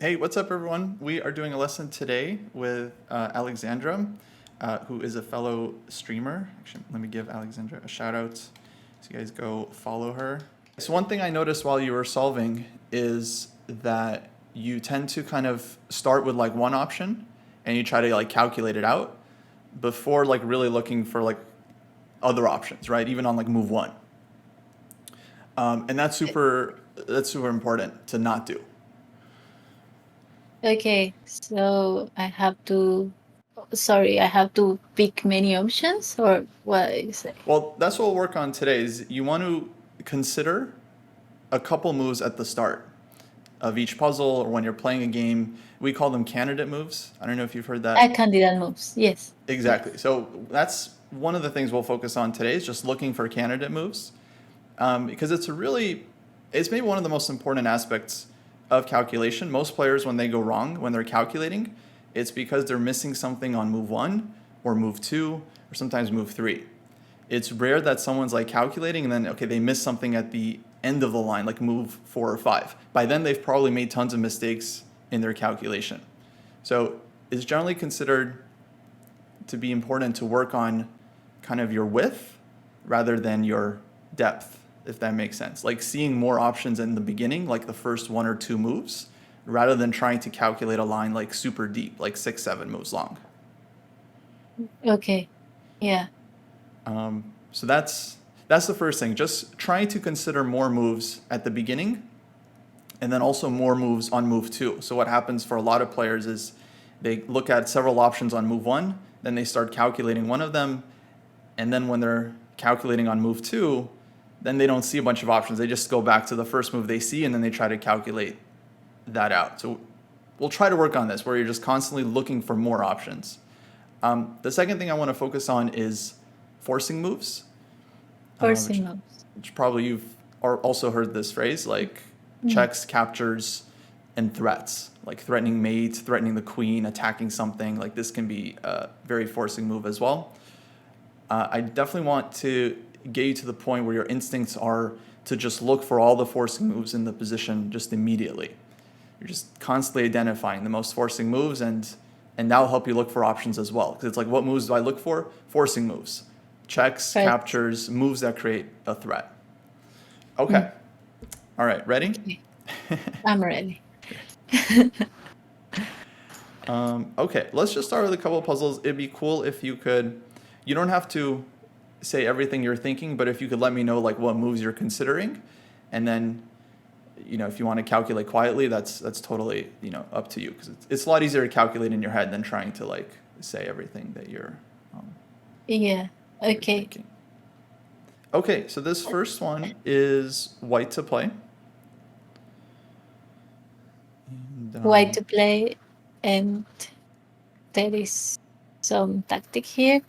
Hey, what's up, everyone? We are doing a lesson today with Alexandra, who is a fellow streamer. Actually, let me give Alexandra a shout out. So you guys go follow her. So one thing I noticed while you were solving is that you tend to kind of start with like one option and you try to like calculate it out before like really looking for like other options, right? Even on like move one. And that's super important to not do. Okay, so I have to pick many options or what is it? Well, that's what we'll work on today is you want to consider a couple moves at the start of each puzzle or when you're playing a game. We call them candidate moves. I don't know if you've heard that. Candidate moves. Yes. Exactly. So that's one of the things we'll focus on today is just looking for candidate moves because it's maybe one of the most important aspects of calculation. Most players, when they go wrong, when they're calculating, it's because they're missing something on move one or move two or sometimes move three. It's rare that someone's like calculating and then, okay, they miss something at the end of the line, like move 4 or 5. By then, they've probably made tons of mistakes in their calculation. So it's generally considered to be important to work on kind of your width rather than your depth, if that makes sense. Like seeing more options in the beginning, like the first 1 or 2 moves, rather than trying to calculate a line like super deep, like 6, 7 moves long. Okay. Yeah. So that's the first thing. Just trying to consider more moves at the beginning, and then also more moves on move two. So what happens for a lot of players is they look at several options on move one, then they start calculating one of them, and then when they're calculating on move two, then they don't see a bunch of options. They just go back to the first move they see, and then they try to calculate that out. So we'll try to work on this, where you're just constantly looking for more options. The second thing I want to focus on is forcing moves, Forcing moves. which probably you've also heard this phrase, like checks, captures, and threats, like threatening mate, threatening the queen, attacking something. Like this can be a very forcing move as well. I definitely want to get you to the point where your instincts are to just look for all the forcing moves in the position just immediately. You're just constantly identifying the most forcing moves, and that'll help you look for options as well. Because it's like, what moves do I look for? Forcing moves, checks, Right. captures, moves that create a threat. Okay. All right. Ready? Okay. I'm ready. Okay. Let's just start with a couple of puzzles. It'd be cool if you could. You don't have to say everything you're thinking, but if you could let me know like what moves you're considering, and then if you want to calculate quietly, that's totally up to you, because it's a lot easier to calculate in your head than trying to like say everything that you're Yeah. Okay. thinking. Okay, so this first one is white to play. And, White to play, and there is some tactic here.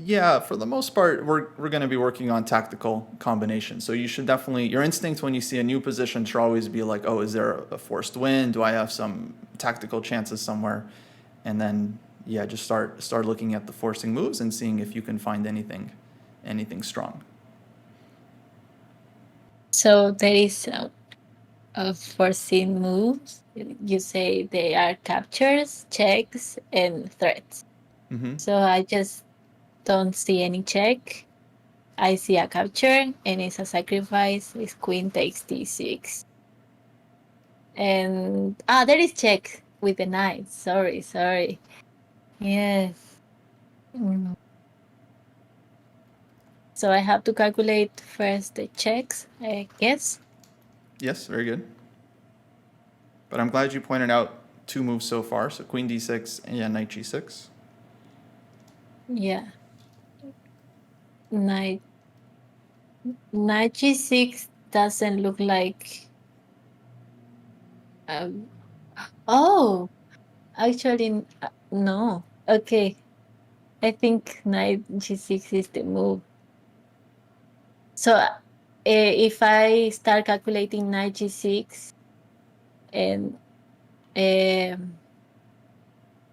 yeah, for the most part, we're going to be working on tactical combinations. So you should definitely, your instinct when you see a new position should always be like, oh, is there a forced win? Do I have some tactical chances somewhere? And then, yeah, just start looking at the forcing moves and seeing if you can find anything strong. So there is forcing moves. You say they are captures, checks, and threats. Mm-hmm. So I just don't see any check. I see a capture, and it's a sacrifice. It's queen takes d6. And there is check with the knight. Sorry. Yes. Mm. So I have to calculate first the checks, I guess. Yes, very good. But I'm glad you pointed out 2 moves so far. So queen d6 and knight g6. Yeah. Knight g6 doesn't look like. Oh, actually, no. Okay. I think knight g6 is the move. So if I start calculating knight g6 and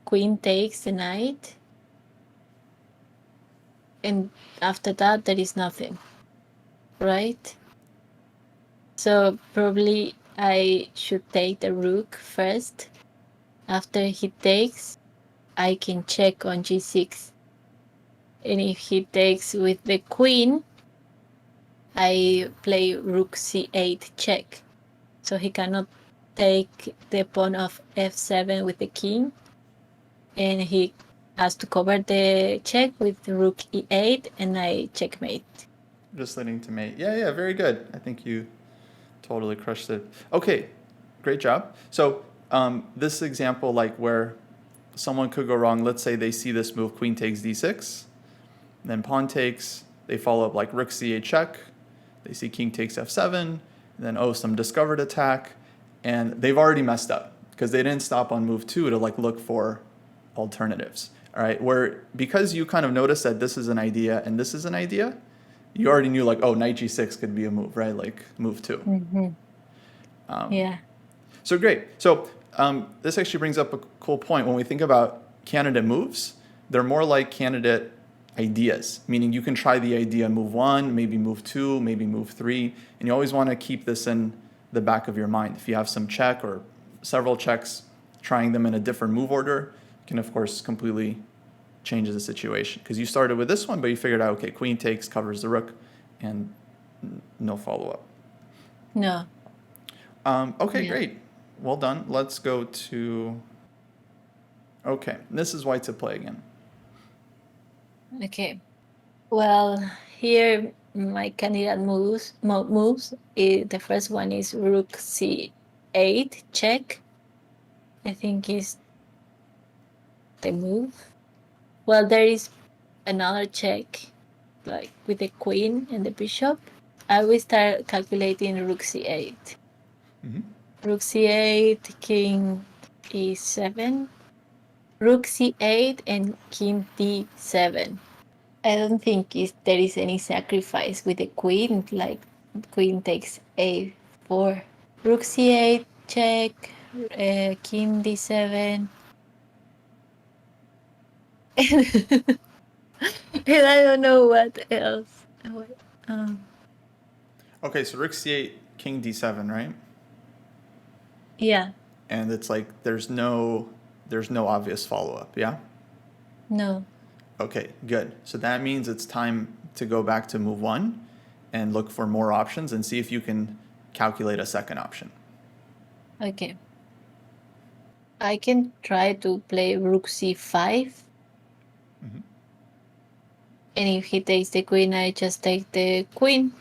queen takes the knight, and after that there is nothing, right? So probably I should take the rook first. After he takes, I can check on g6. And if he takes with the queen, I play rook c8 check. So he cannot take the pawn of f7 with the king. And he has to cover the check with rook e8, and I checkmate. Just leading to mate. Yeah, very good. I think you totally crushed it. Okay, great job. So this example, like where someone could go wrong, let's say they see this move, queen takes d6, then pawn takes, they follow up like rook c8 check, they see king takes f7, and then some discovered attack, and they've already messed up because they didn't stop on move 2 to like look for alternatives. All right, where because you kind of noticed that this is an idea and this is an idea, you already knew like, knight g6 could be a move, right? Like move 2. Mm-hmm. Yeah. So great. So this actually brings up a cool point. When we think about candidate moves, they're more like candidate ideas, meaning you can try the idea move 1, maybe move 2, maybe move 3, and you always want to keep this in the back of your mind. If you have some check or several checks, trying them in a different move order can, of course, completely change the situation. Because you started with this one, but you figured out, okay, queen takes, covers the rook, and no follow-up. No. Okay, Yeah. great. Well done. Let's go to... Okay, this is white to play again. Okay. Well, here my candidate moves. The first one is rook c8 check. I think is the move. Well, there is another check, like with the queen and the bishop. I will start calculating rook c8. Mm-hmm. Rook c8, king e7, rook c8, and king d7. I don't think there is any sacrifice with the queen, like queen takes a4. Rook c8, check, king d7. And I don't know what else. Okay, so rook c8, king d7, right? Yeah, And it's like there's no obvious follow-up, yeah? no. Okay, good. So that means it's time to go back to move 1 and look for more options and see if you can calculate a second option. Okay. I can try to play rook c5. Mm-hmm. And if he takes the queen, I just take the queen.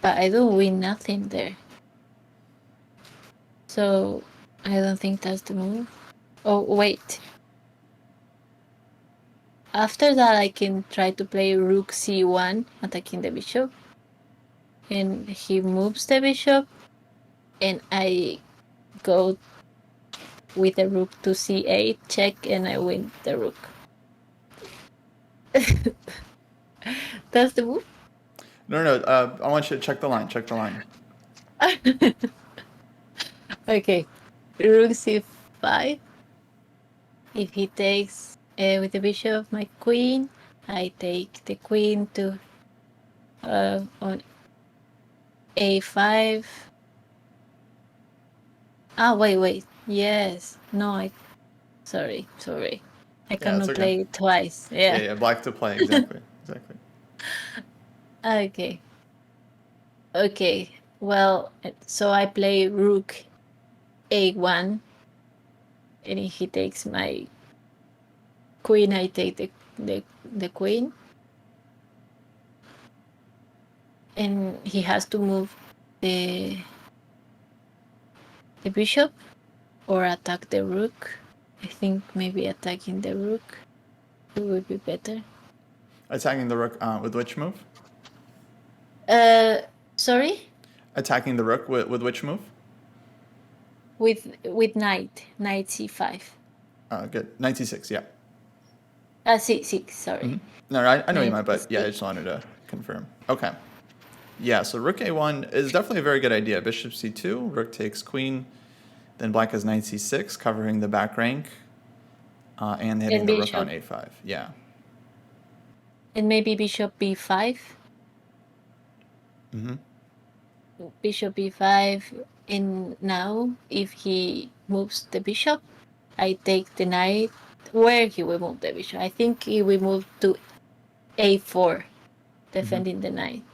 But I don't win nothing there. So I don't think that's the move. Oh, wait. After that, I can try to play rook c1, attacking the bishop. And he moves the bishop. And I go with the rook to c8, check, and I win the rook. That's the move? No, I want you to check the line, Okay. Rook c5. If he takes with the bishop my queen, I take the queen to on a5. Wait. Yes. No, sorry. I Yeah, it's cannot okay. play it twice. Yeah. Yeah, black to play, exactly. Okay. Well, so I play rook a1, and if he takes my queen, I take the queen. And he has to move the bishop or attack the rook. I think maybe attacking the rook would be better. Attacking the rook with which move? Sorry? Attacking the rook with which move? With knight c5. Good. 96, yeah. C6, sorry. Mm-hmm. No, I know you Knight might, but yeah, I c6. just wanted to confirm. Okay. Yeah, so rook a1 is definitely a very good idea. Bishop c2, rook takes queen, then black has knight c6, covering the back rank, and hitting And the rook on bishop. a5. Yeah. And maybe bishop b5. Mm-hmm. bishop b5, and now if he moves the bishop, I take the knight. Where he will move the bishop? I think he will move to a4, defending the knight.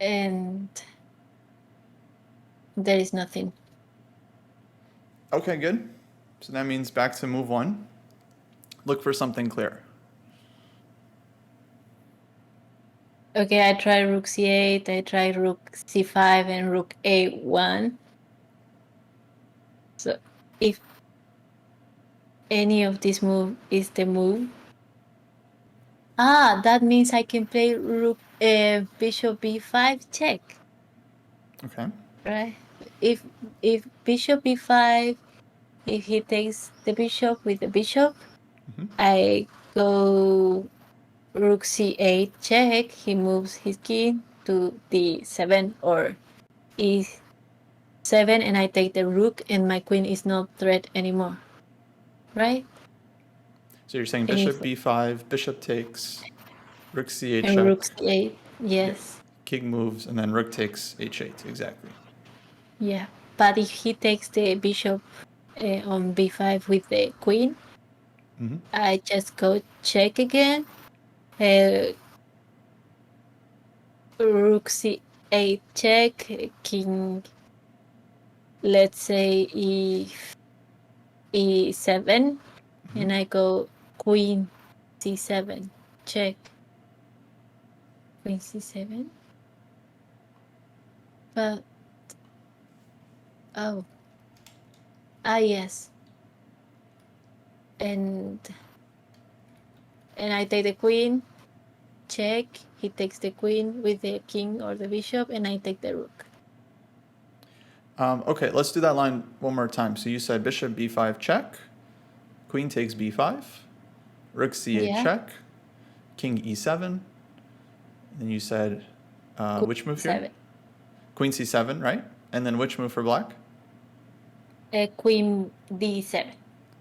And there is nothing. Okay, good. So that means back to move one. Look for something clear. Okay, I try rook c8, I try rook c5 and rook a1. So if any of this move is the move, that means I can play rook bishop b5 check, Okay. right? If bishop b5, if he takes the bishop with the bishop, I go rook c8 check. He moves his king to d7 or e7, and I take the rook, and my queen is not threat anymore, right? So you're saying And bishop if b5, bishop takes, rook c8 and check, rook c8, yes, king moves, and then rook takes h8. Exactly. yeah. But if he takes the bishop on b5 with the queen, I just go check again. Rook c8 check, king, let's say e7, and I go queen c7 check, queen c7. But yes, and I take the queen check. He takes the queen with the king or the bishop, and I take the rook. Okay, let's do that line one more time. So you said bishop b5 check, queen takes b5, rook c8 Yeah, check, king e7. And then you said, queen which move here? c7. Queen c7, right? And then which move for black? Queen d7.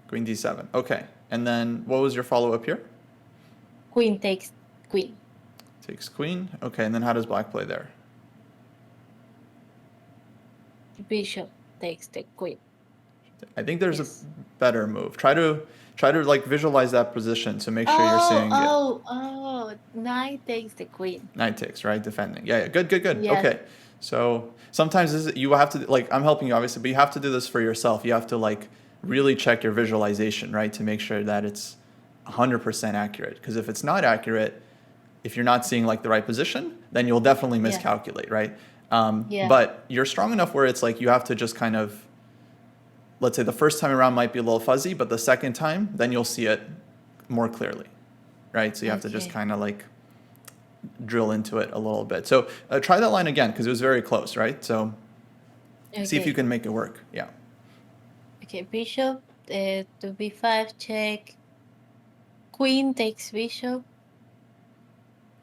Queen d7. Okay. And then what was your follow-up here? Queen takes queen. Takes queen. Okay, and then how does black play there? Bishop takes the queen. I think there's Yes. a better move. Try to like visualize that position to make sure you're seeing it. Knight takes the queen. Knight takes, right? Defending. Yeah, yeah. Good, good, good. Yes. Okay. So sometimes you have to, like, I'm helping you obviously, but you have to do this for yourself. You have to, like, really check your visualization, right? To make sure that it's 100% accurate. Because if it's not accurate, if you're not seeing, like, the right position, then you'll definitely miscalculate, right? Yeah. But you're strong enough where it's like you have to just kind of, let's say the first time around might be a little fuzzy, but the second time, then you'll see it more clearly, right? So you have to just Okay. kind of like drill into it a little bit. So try that line again because it was very close, right? So see if Okay. you can make it work. Yeah. Okay, bishop to b5 check. Queen takes bishop.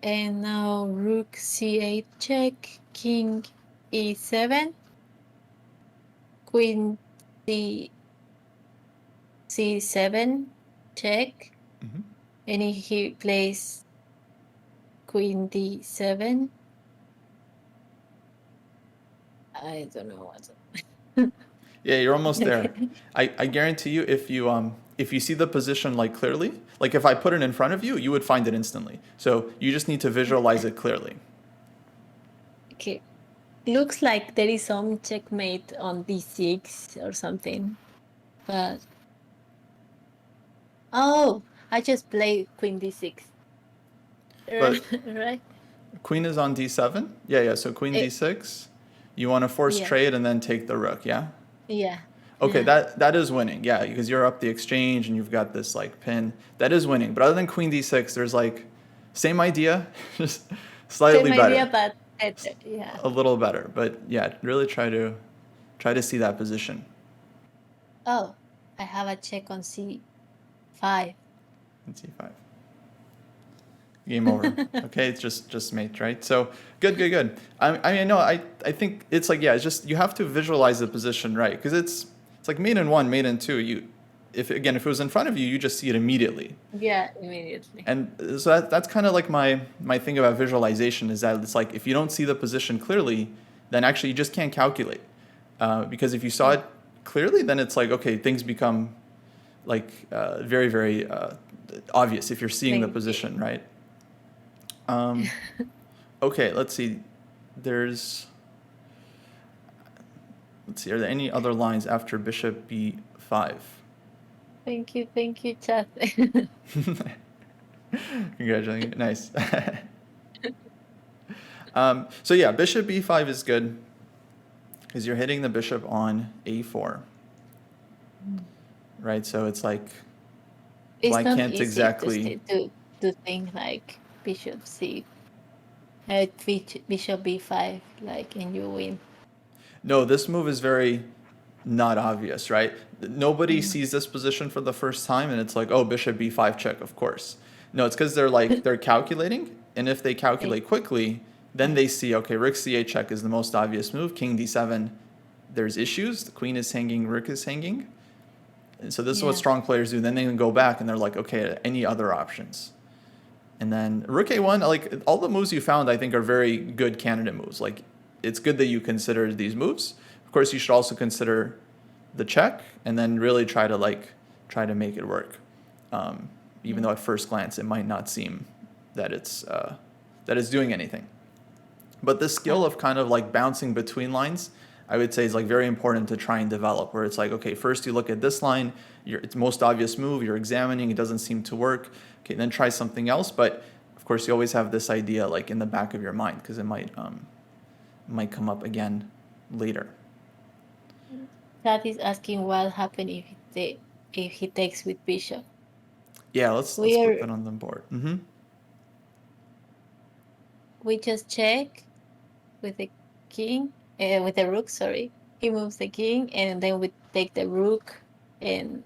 And now rook c8 check. King e7. Queen c7 check. And he plays queen d7. I don't know what's Yeah, you're almost there. I guarantee you if you see the position like clearly, like if I put it in front of you, you would find it instantly. So you just need to visualize it clearly. Okay. Looks like there is some checkmate on d6 or something. But I just play queen d6. But Right? queen is on d7. Yeah. So queen d6. You want to force Yeah. trade and then take the rook, yeah? Yeah. Okay, Yeah. that is winning, yeah, because you're up the exchange and you've got this like pin. That is winning. But other than queen d6, there's like same idea, just slightly Same better. idea, but better. Yeah. A little better. But yeah, really try to see that position. Oh, I have a check on c5. And c5. Game over. Okay, it's just mate, right? So good. I mean, no, I think it's like, yeah, it's just you have to visualize the position right because it's like mate in one, mate in two. if it was in front of you, you just see it immediately. Yeah, immediately. And so that's kind of like my thing about visualization, is that it's like if you don't see the position clearly, then actually you just can't calculate. Because if you saw it clearly, then it's like, okay, things become like very, very obvious if you're seeing the Thank you. position, right? Okay, let's see. Let's see, are there any other lines after bishop b5? Thank you, chat. Congratulations. Nice. So yeah, bishop b5 is good because you're hitting the bishop on a4. Right? So it's like, It's I not can't easy exactly... to think like bishop c, bishop b5, like, and you win. No, this move is very not obvious, right? Nobody sees this position for the first time and it's like, oh, bishop b5 check, of course. No, it's because they're calculating, and if they calculate quickly, then they see, okay, rook c8 check is the most obvious move. King d7, there's issues. The queen is hanging, rook is hanging. And so this is what strong players do. Then they can go back and they're like, okay, any other options? And then rook a1, like all the moves you found, I think are very good candidate moves. Like it's good that you consider these moves. Of course, you should also consider the check and then really try to make it work. Even though at first glance it might not seem that it's doing anything. But this skill of kind of like bouncing between lines, I would say, is like very important to try and develop, where it's like, okay, first you look at this line, it's most obvious move, you're examining, it doesn't seem to work. Okay, then try something else. But of course, you always have this idea like in the back of your mind, because it might come up again later. That is asking what happened if he takes with bishop. Yeah, let's put that on the board. We just check with the king, with the rook. Sorry, he moves the king, and then we take the rook, and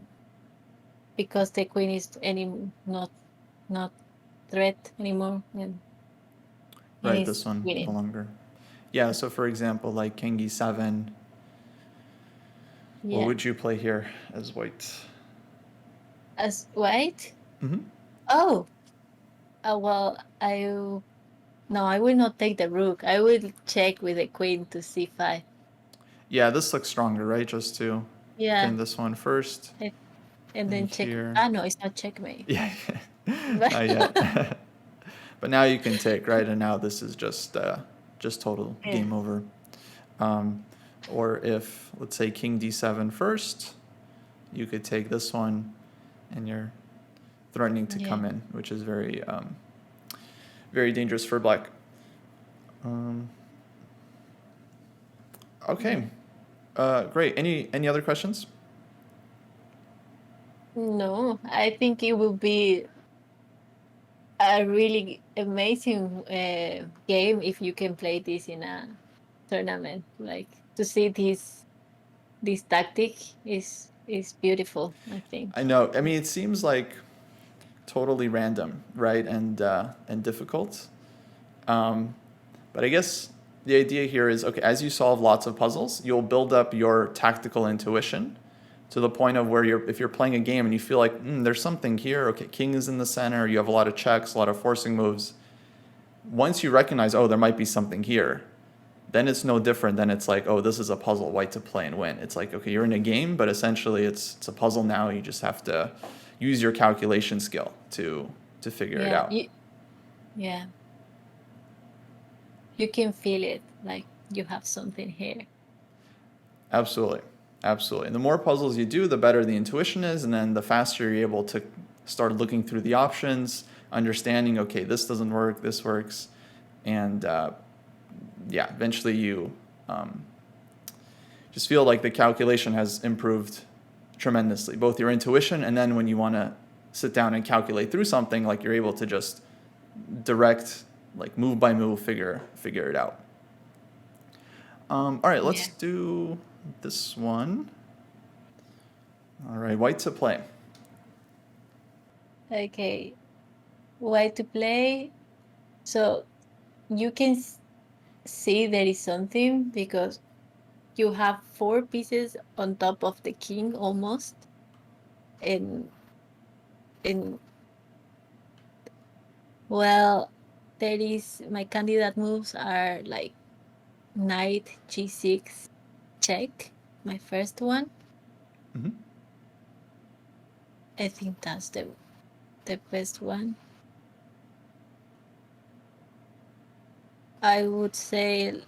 because the queen is not threat anymore, and Right, this one no longer. Yeah, so for example, like king e7. What would you play here as white? As white? Mm-hmm. Oh, well, I will not take the rook. I will check with the queen to c5. Yeah, this looks stronger, right? Just to pin this one first. And then check. Here. No, it's not checkmate. Yeah, not yet. But now you can take, right? And now this is just total game over. Or if, let's say, king d7 first, you could take this one, and you're threatening to come in, which is very, very dangerous for black. Okay, great. Any other questions? No, I think it will be a really amazing game if you can play this in a tournament. Like, to see this tactic is beautiful, I think. I know. I mean, it seems like totally random, right? And difficult. But I guess the idea here is, okay, as you solve lots of puzzles, you'll build up your tactical intuition to the point of where if you're playing a game and you feel like there's something here, okay, king is in the center, you have a lot of checks, a lot of forcing moves. Once you recognize, oh, there might be something here, then it's no different than it's like, oh, this is a puzzle, white to play and win. It's like, okay, you're in a game, but essentially it's a puzzle now. You just have to use your calculation skill to figure it out. You can feel it, like you have something here. Absolutely. And the more puzzles you do, the better the intuition is, and then the faster you're able to start looking through the options, understanding, okay, this doesn't work, this works, and eventually you just feel like the calculation has improved tremendously, both your intuition, and then when you want to sit down and calculate through something, like you're able to just direct, like move by move, figure it out. All right, let's do this one. All right, white to play. Okay, white to play. So you can see there is something because you have 4 pieces on top of the king almost. and well, there is my candidate moves are like knight g6 check, my first one. Hmm. I think that's the best one. I would say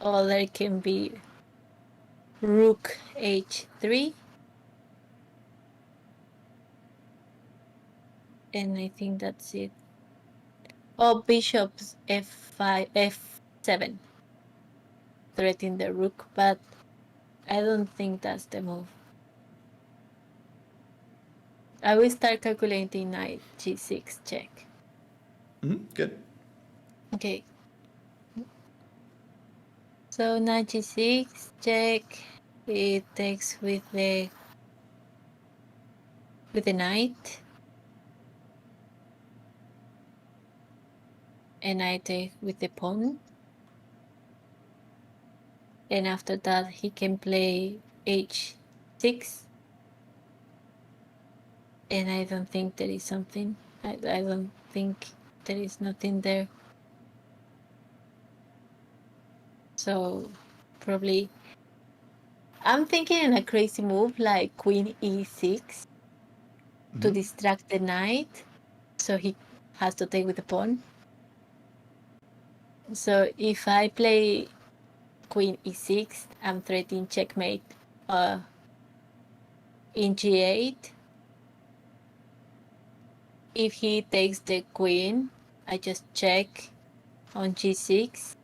other can be rook h3, and I think that's it. Oh, bishop's f5 f7, threatening the rook, but I don't think that's the move. I will start calculating knight g6 check. Good. Okay. So knight g6 check. It takes with the knight, and I take with the pawn. And after that, he can play h6. And I don't think there is something. I don't think there is nothing there. So probably I'm thinking a crazy move like queen e6 to distract the knight, so he has to take with the pawn. So if I play queen e6, I'm threatening checkmate in g8. If he takes the queen, I just check on g6,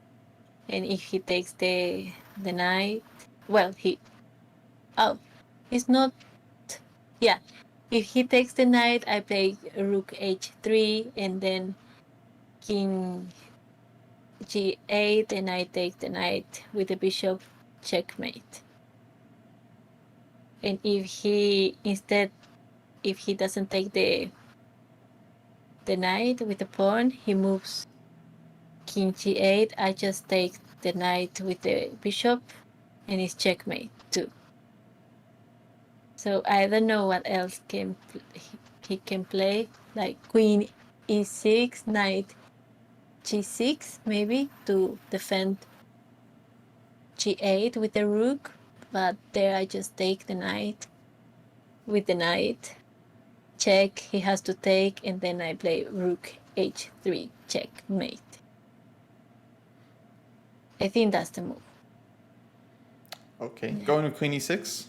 and if he takes the knight, well, he's not. Yeah, if he takes the knight, I play rook h3, and then king g8, and I take the knight with the bishop, checkmate. And if he doesn't take the knight with the pawn, he moves king g8. I just take the knight with the bishop, and it's checkmate too. So I don't know what else he can play, like queen e6, knight g6, maybe to defend g8 with the rook. But there I just take the knight with the knight, check, he has to take, and then I play rook h3, checkmate. I think that's the move. Okay. Yeah. Going to queen e6.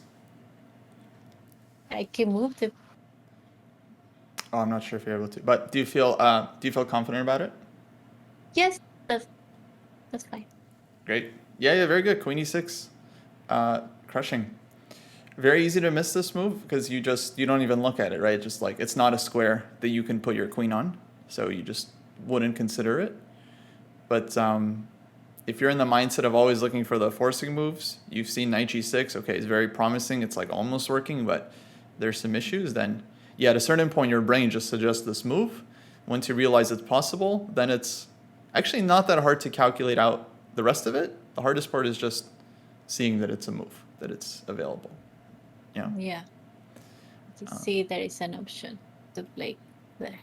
I can move the. Oh, I'm not sure if you're able to, but do you feel confident about it? Yes, that's fine. Great. Yeah, very good. Queen e6, crushing. Very easy to miss this move because you don't even look at it, right? Just like it's not a square that you can put your queen on, so you just wouldn't consider it. But if you're in the mindset of always looking for the forcing moves, you've seen knight g6. Okay, it's very promising. It's like almost working, but there's some issues. Then, yeah, at a certain point, your brain just suggests this move. Once you realize it's possible, then it's actually not that hard to calculate out the rest of it. The hardest part is just seeing that it's a move, that it's available. Yeah. Yeah. To see there is an option to play there.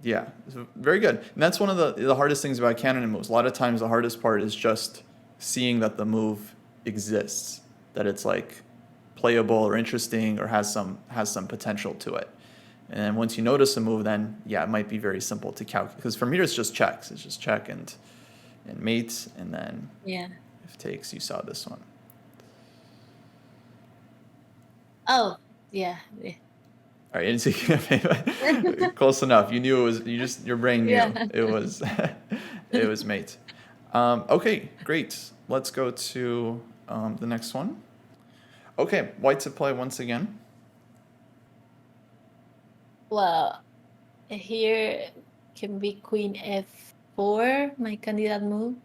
Yeah, so very good. And that's one of the hardest things about candidate moves. A lot of times the hardest part is just seeing that the move exists, that it's like playable or interesting or has some potential to it. And then once you notice a move, then yeah, it might be very simple to calculate. Because from here it's just checks. It's just check and mate, and then Yeah. if takes, you saw this one. Oh, yeah. All right, close enough. You knew it was. Your brain knew Yeah. it was. It was mate. Okay, great. Let's go to the next one. Okay, white to play once again. Well, here can be queen f4, my candidate move.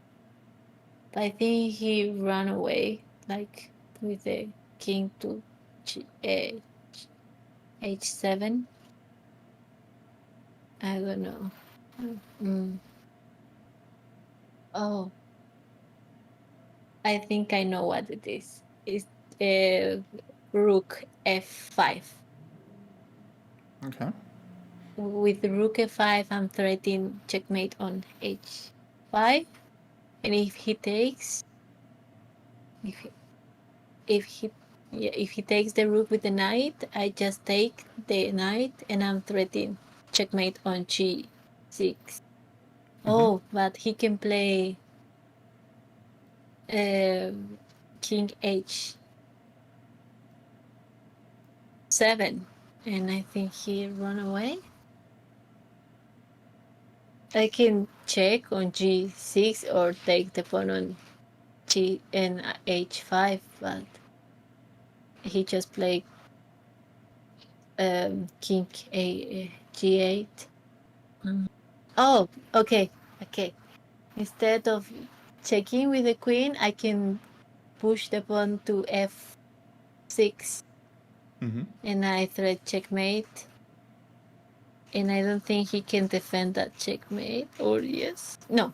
But I think he ran away, like with the king to h7. I don't know. Oh, I think I know what it is. It's rook f5. Okay. With rook f5, I'm threatening checkmate on h5. And if he takes, if he, if he yeah, if he takes the rook with the knight, I just take the knight and I'm threatening checkmate on g6. Oh, but he can play king h7, and I think he run away. I can check on g6 or take the pawn on g and h5, but he just played king g8. Oh, okay. Instead of checking with the queen, I can push the pawn to f6, and I threat checkmate. And I don't think he can defend that checkmate. Or yes? No.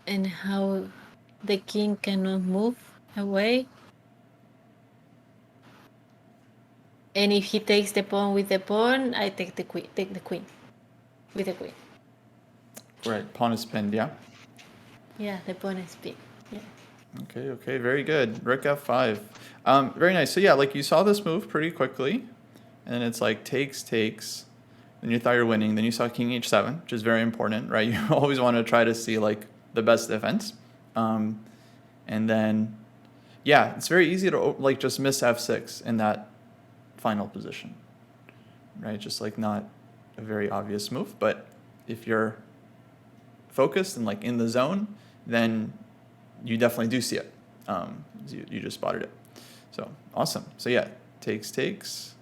And how the king cannot move away. And if he takes the pawn with the pawn, I take the queen. Take the queen with the queen. Right. Pawn is pinned. Yeah. Yeah, the pawn is big. Yeah. Okay. Very good. Rook f5. Very nice. So yeah, like you saw this move pretty quickly, and it's like takes. Then you thought you're winning. Then you saw king h7, which is very important, right? You always want to try to see like the best defense. And then, yeah, it's very easy to like just miss f6 in that final position, right? Just like not a very obvious move, but if you're focused and like in the zone, then you definitely do see it. You just spotted it. So awesome. So yeah, takes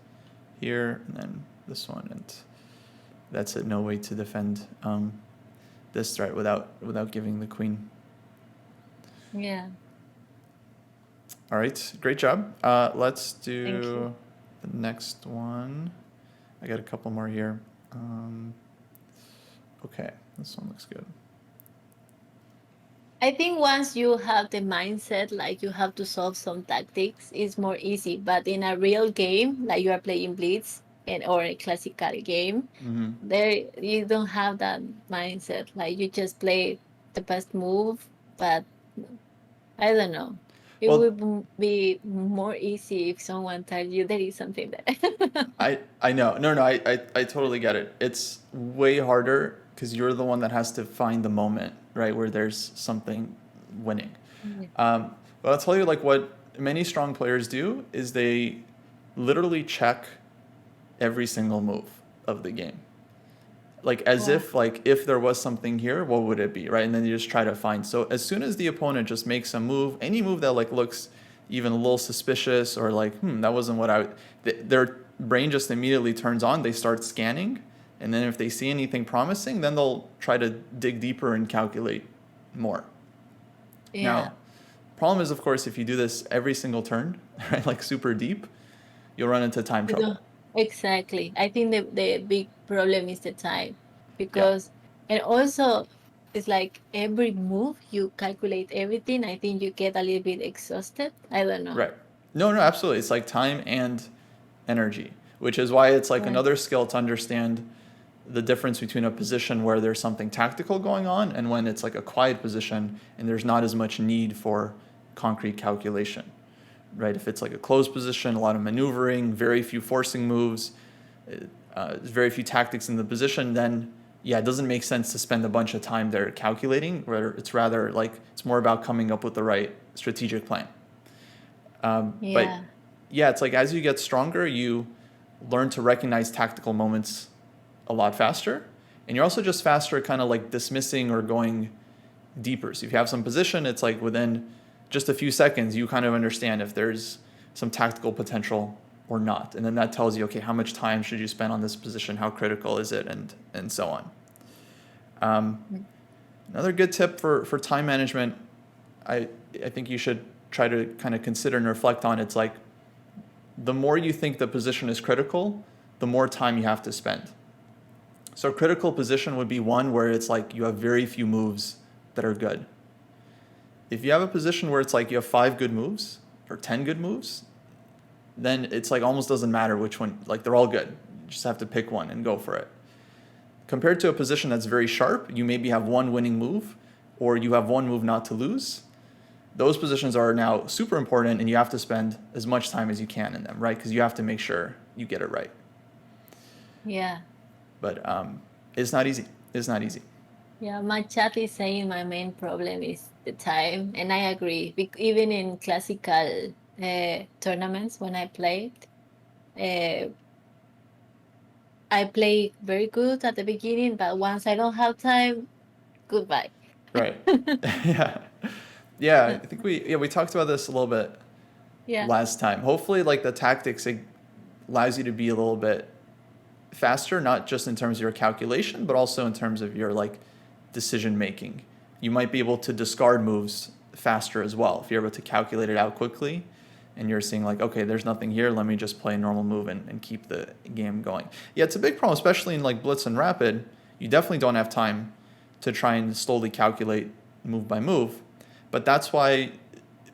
here, and then this one, and that's it. No way to defend this threat without giving the queen. Yeah. All right, great job. Let's Thank do you. the next one. I got a couple more here. Okay, this one looks good. I think once you have the mindset, like you have to solve some tactics, it's more easy. But in a real game, like you are playing Blitz or a classical game, there you don't have that mindset. Like you just play the best move, but I don't know. It Well, would be more easy if someone tells you there is something there. I know. No, I totally get it. It's way harder because you're the one that has to find the moment, right, where there's something winning. But I'll tell you, like, what many strong players do is they literally check every single move of the game. Like, as Wow. if, like, if there was something here, what would it be, right? And then you just try to find. So as soon as the opponent just makes a move, any move that, like, looks even a little suspicious or like, that wasn't what their brain just immediately turns on. They start scanning. And then if they see anything promising, then they'll try to dig deeper and calculate more. Yeah. Now, problem is, of course, if you do this every single turn, right, like super deep, you'll run into time You trouble. don't- Exactly. I think the big problem is the time Yeah. and also it's like every move you calculate everything. I think you get a little bit exhausted. I don't know. Right. No, absolutely. It's like time and energy, which is why it's like Yeah. another skill to understand the difference between a position where there's something tactical going on and when it's like a quiet position and there's not as much need for concrete calculation, right? If it's like a closed position, a lot of maneuvering, very few forcing moves, very few tactics in the position, then yeah, it doesn't make sense to spend a bunch of time there calculating. Where it's rather like it's more about coming up with the right strategic plan. But Yeah. yeah, it's like as you get stronger, you learn to recognize tactical moments a lot faster. And you're also just faster kind of like dismissing or going deeper. So if you have some position, it's like within just a few seconds, you kind of understand if there's some tactical potential or not. And then that tells you, okay, how much time should you spend on this position? How critical is it? And so on. Another good tip for time management, I think you should try to kind of consider and reflect on. It's like the more you think the position is critical, the more time you have to spend. So a critical position would be one where it's like you have very few moves that are good. If you have a position where it's like you have 5 good moves or 10 good moves, then it's like almost doesn't matter which one, like they're all good. You just have to pick one and go for it. Compared to a position that's very sharp, you maybe have one winning move or you have one move not to lose. Those positions are now super important and you have to spend as much time as you can in them, right? Because you have to make sure you get it right. Yeah. But it's not easy. It's not easy. Yeah, my chat is saying my main problem is the time, and I agree. Even in classical tournaments, when I played, uh, I play very good at the beginning, but once I don't have time, goodbye. Right. Yeah. Yeah, I think we talked about this a little bit Yeah. last time. Hopefully, like the tactics, it allows you to be a little bit faster, not just in terms of your calculation, but also in terms of your like decision making. You might be able to discard moves faster as well if you're able to calculate it out quickly and you're seeing like, okay, there's nothing here, let me just play a normal move and keep the game going. Yeah, it's a big problem, especially in like Blitz and Rapid. You definitely don't have time to try and slowly calculate move by move. But that's why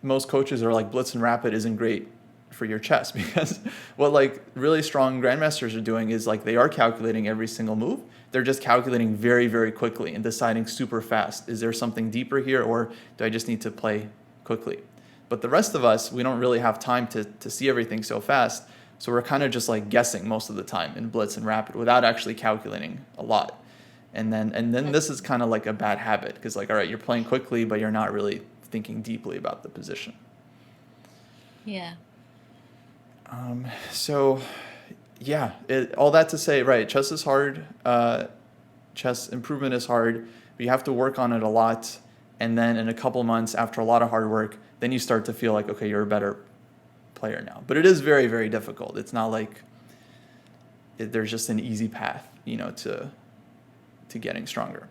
most coaches are like Blitz and Rapid isn't great for your chess because what like really strong grandmasters are doing is like they are calculating every single move. They're just calculating very, very quickly and deciding super fast. Is there something deeper here or do I just need to play quickly? But the rest of us, we don't really have time to see everything so fast. So we're kind of just like guessing most of the time in Blitz and Rapid without actually calculating a lot. And then this is kind of like a bad habit because like, all right, you're playing quickly, but you're not really thinking deeply about the position. Yeah. So, yeah, all that to say, right, chess is hard. Chess improvement is hard. But you have to work on it a lot. And then in a couple months, after a lot of hard work, then you start to feel like, okay, you're a better player now. But it is very, very difficult. It's not like there's just an easy path, to getting stronger.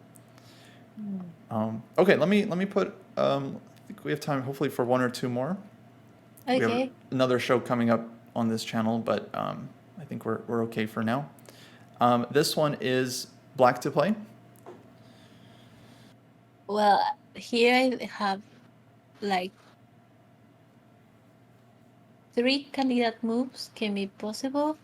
Okay, let me put. I think we have time, hopefully, for one or two more. We have Okay. another show coming up on this channel, but I think we're okay for now. This one is black to play. Well, here I have like 3 candidate moves can be possible,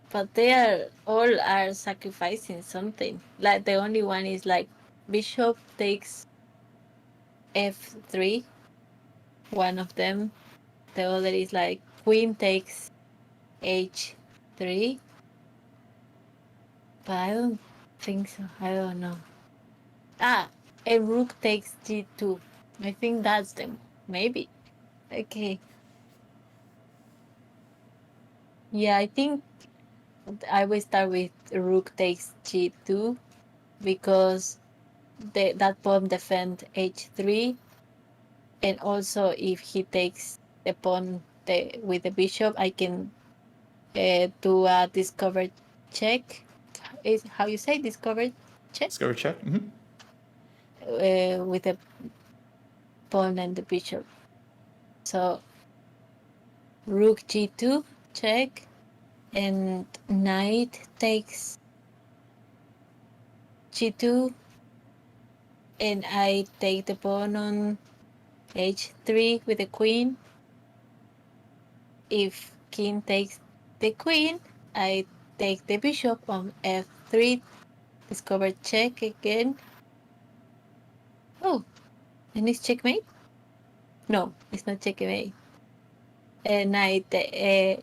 but they all are sacrificing something. Like the only one is like bishop takes f3, one of them. The other is like queen takes h3, but I don't think so. I don't know. And rook takes g2. I think that's them. Maybe. Okay. Yeah, I think I will start with rook takes g2 because that pawn defend h3, and also if he takes the pawn with the bishop, I can do a discovered check. Is how you say discovered check? Discover check. With the pawn and the bishop. So rook g2 check, and knight takes g2, and I take the pawn on h3 with the queen. If king takes the queen, I take the bishop on f3, discover check again. Oh, and it's checkmate? No, it's not checkmate. And knight h5,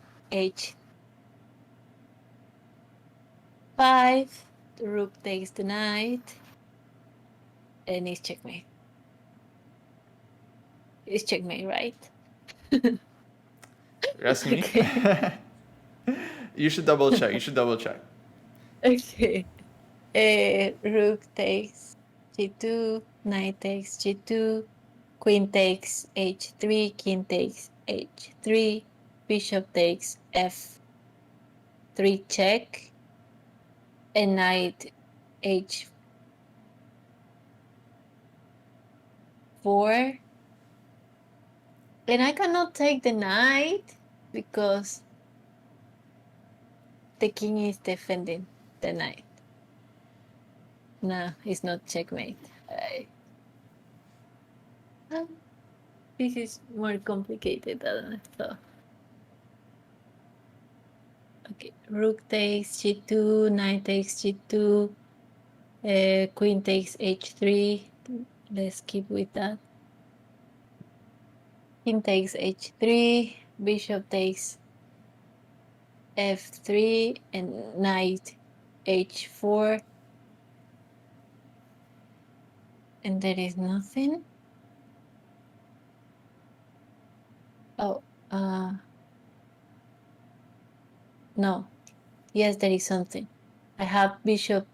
the rook takes the knight, and it's checkmate. It's checkmate, right? You're asking me? Okay. You should double check. You should double check. Okay. Rook takes g2, knight takes g2, queen takes h3, king takes h3, bishop takes f3 check, and knight h4. And I cannot take the knight because the king is defending the knight. No, it's not checkmate. This is more complicated than I thought. Okay, rook takes g2, knight takes g2, queen takes h3. Let's keep with that. King takes h3, bishop takes f3, and knight h4. And there is nothing. Oh, no. Yes, there is something. I have bishop.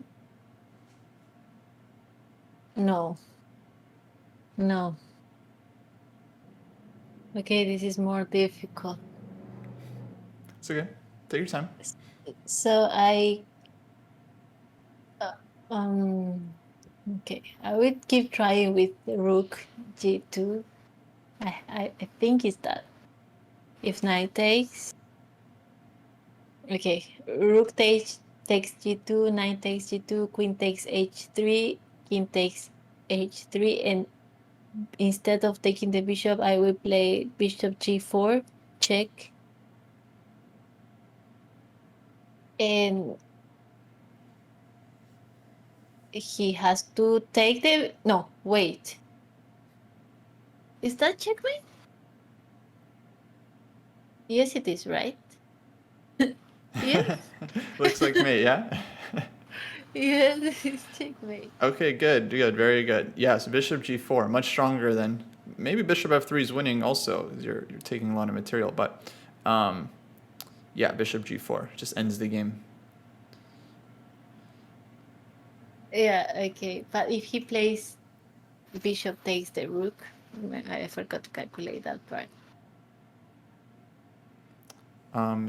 No. No. Okay, this is more difficult. It's okay. Take your time. So okay, I would keep trying with the rook g2. I think it's that. If knight takes, okay, rook takes g2, knight takes g2, queen takes h3, king takes h3, and instead of taking the bishop, I will play bishop g4, check, and he has to take the. No, wait. Is that checkmate? Yes, it is, right? Yes. Looks like me, yeah? Yes, this is checkmate. Okay, good, very good. Yeah, so bishop g4, much stronger than maybe bishop f3 is winning also. You're taking a lot of material, but yeah, bishop g4 just ends the game. Yeah, okay. But if he plays bishop takes the rook, I forgot to calculate that part.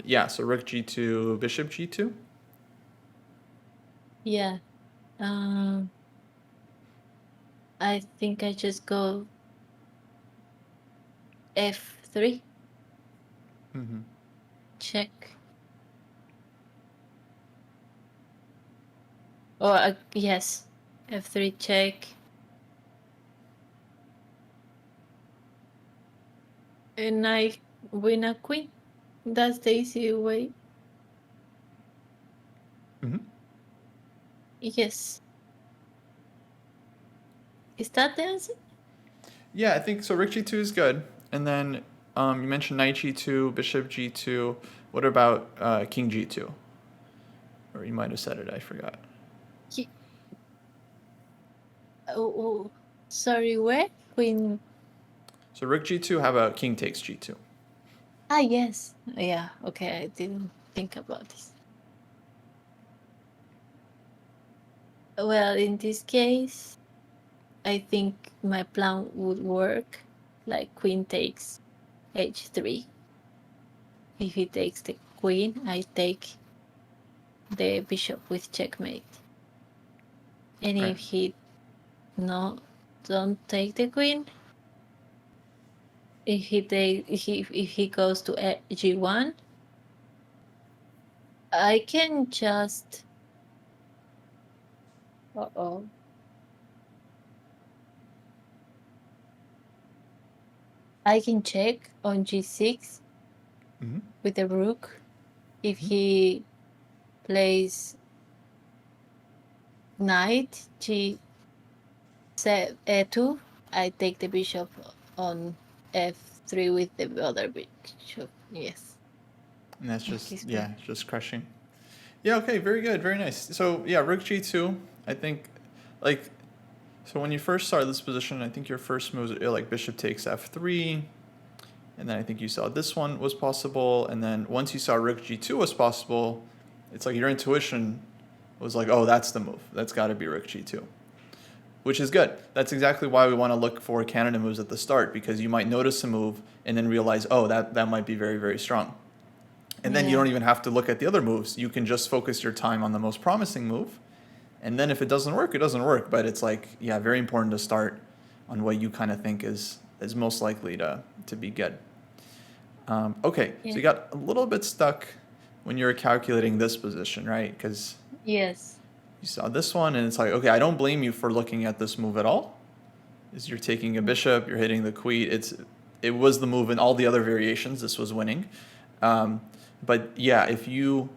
Yeah, so rook g2, bishop g2. Yeah. I think I just go f3. Mm-hmm. Check. Or yes, f3 check. And I win a queen. That's the easy way. Mm-hmm. Yes. Is that the answer? Yeah, I think so. Rook g2 is good, and then you mentioned knight g2, bishop g2. What about king g2? Or you might have said it. I forgot. He, oh, sorry, where? Queen. So rook g2, have a king takes g2. Ah, yes. Yeah, okay, I didn't think about this. Well, in this case, I think my plan would work. Like queen takes h3. If he takes the queen, I take the bishop with checkmate. And Right. if he don't take the queen, if he goes to g1, I can just uh-oh. I can check on g6 Mm-hmm. with the rook. If Mm-hmm. he plays knight g2, I take the bishop on f3 with the other bishop. Yes. And that's Okay, just, good. yeah, just crushing. Yeah, okay, very good, very nice. So yeah, rook g2, I think, like, so when you first started this position, I think your first moves are like bishop takes f3, and then I think you saw this one was possible, and then once you saw rook g2 was possible, it's like your intuition was like, oh, that's the move. That's got to be rook g2, which is good. That's exactly why we want to look for candidate moves at the start, because you might notice a move and then realize, oh, that might be very, very strong. And then you Yeah. don't even have to look at the other moves. You can just focus your time on the most promising move. And then if it doesn't work, it doesn't work. But it's like, yeah, very important to start on what you kind of think is most likely to be good. Okay, so Yeah. you got a little bit stuck when you were calculating this position, right? Because Yes. you saw this one and it's like, okay, I don't blame you for looking at this move at all. is you're taking a bishop, you're hitting the queen. It was the move in all the other variations. This was winning. But yeah, if you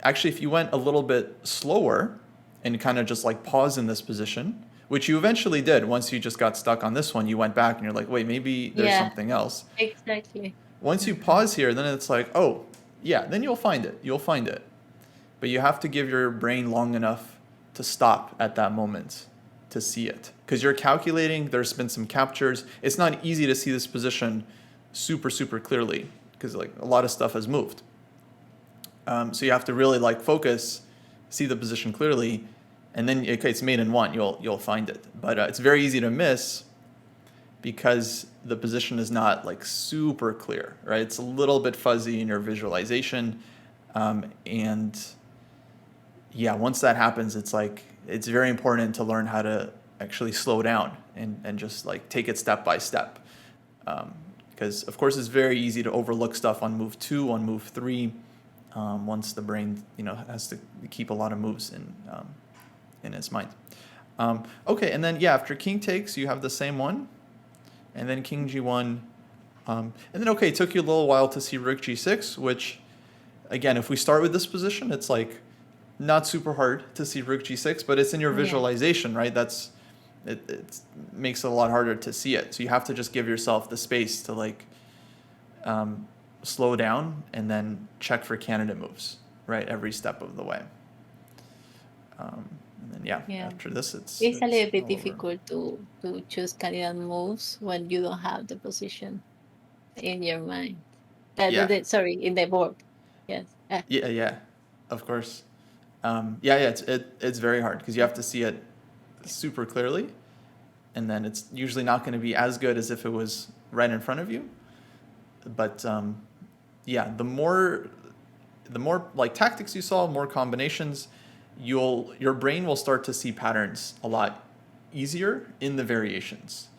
went a little bit slower and kind of just like pause in this position, which you eventually did once you just got stuck on this one, you went back and you're like, wait, maybe there's Yeah, something else. exactly. Once you pause here, then it's like, oh, yeah, then you'll find it. You'll find it. But you have to give your brain long enough to stop at that moment to see it. Because you're calculating, there's been some captures. It's not easy to see this position super, super clearly because like a lot of stuff has moved. So you have to really like focus, see the position clearly, and then okay, it's mate in one, you'll find it. But it's very easy to miss because the position is not like super clear, right? It's a little bit fuzzy in your visualization, and yeah, once that happens, it's like it's very important to learn how to actually slow down and just like take it step by step. Because of course it's very easy to overlook stuff on move 2, on move 3, once the brain has to keep a lot of moves in its mind. Okay, and then yeah, after king takes, you have the same one, and then king g1, and then okay, it took you a little while to see rook g6, which again, if we start with this position, it's like not super hard to see rook g6, but it's in your Yeah. visualization, right? It makes it a lot harder to see it. So you have to just give yourself the space to like slow down and then check for candidate moves, right? Every step of the way. And then Yeah. after this, it's It's a little bit all over. difficult to choose candidate moves when you don't have the position in your mind. Yeah. Sorry, in the board. Yes. Yeah, of course. It's very hard because you have to see it super clearly, and then it's usually not going to be as good as if it was right in front of you. But yeah, the more like tactics you solve, more combinations, your brain will start to see patterns a lot easier in the variations.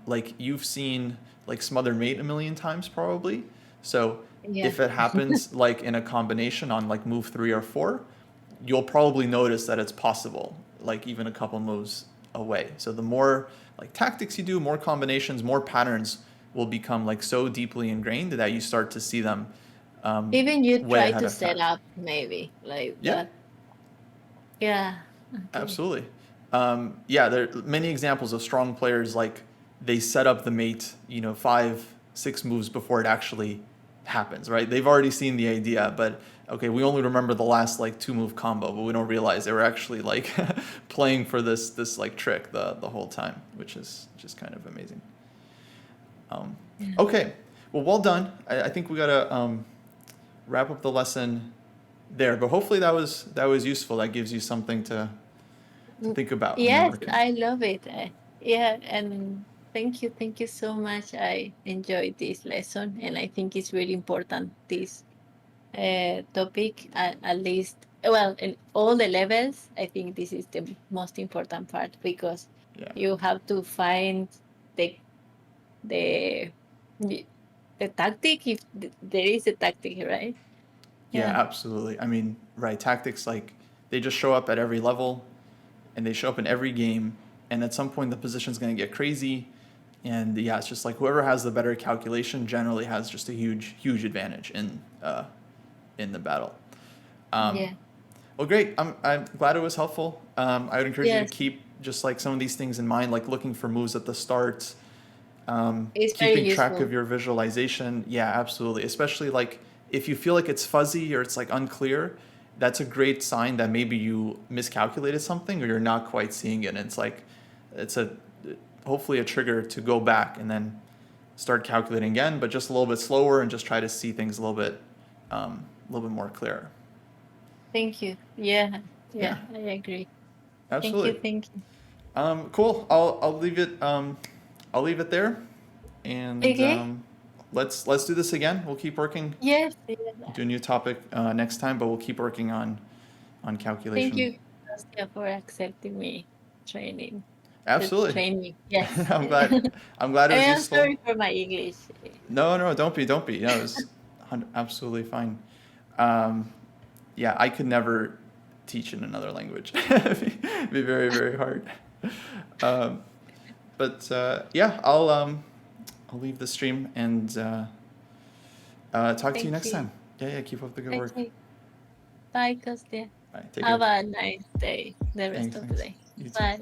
Like you've seen like smother mate a million times probably. So Yeah. if it happens like in a combination on like move 3 or 4, you'll probably notice that it's possible, like even a couple moves away. So the more like tactics you do, more combinations, more patterns will become like so deeply ingrained that you start to see them Even you way try ahead to of set time. up maybe like Yeah, that. Yeah. Okay. absolutely. Yeah, there are many examples of strong players like they set up the mate, 5, 6 moves before it actually happens, right? They've already seen the idea, but okay, we only remember the last like 2-move combo, but we don't realize they were actually like playing for this like trick the whole time, which is just kind of amazing. Yeah. Okay, well done. I think we gotta wrap up the lesson there, but hopefully that was useful. That gives you something to think about when you're Yes, working. I love it. Yeah, and thank you so much. I enjoyed this lesson, and I think it's really important this topic. At least, well, in all the levels, I think this is the most important part because Yeah. you have to find the the the tactic if there is a tactic, right? Yeah, Yeah. absolutely. I mean, right, tactics like they just show up at every level and they show up in every game, and at some point the position's going to get crazy, and yeah, it's just like whoever has the better calculation generally has just a huge advantage in the battle. Yeah. Well, great. I'm glad it was helpful. I would encourage you to Yes. keep just like some of these things in mind, like looking for moves at the start, It's very keeping track of useful. your visualization. Yeah, absolutely. Especially like if you feel like it's fuzzy or it's like unclear, that's a great sign that maybe you miscalculated something or you're not quite seeing it. And it's like, it's a hopefully a trigger to go back and then start calculating again, but just a little bit slower and just try to see things a little bit more clear. Thank you. Yeah. Yeah, Yeah, I agree. Thank you. absolutely. Thank you. Cool. I'll leave it there, and Okay. let's do this again. We'll keep working, Yes. Yeah. do a new topic next time, but we'll keep working on Thank calculation. you, Kostya, for accepting me training. The Absolutely. training. Yes. I'm glad. I'm glad it was And I'm useful. sorry for my English. No, don't be. No, it was absolutely fine. Um, yeah, I could never teach in another language. It'd be very hard. Um, But yeah, I'll leave the stream and talk to you Thank next you. time. Yeah, keep up the good work. Okay. Bye, Kostya. All right, take Have care. a nice day, the rest Thanks. of the day. You too. Bye.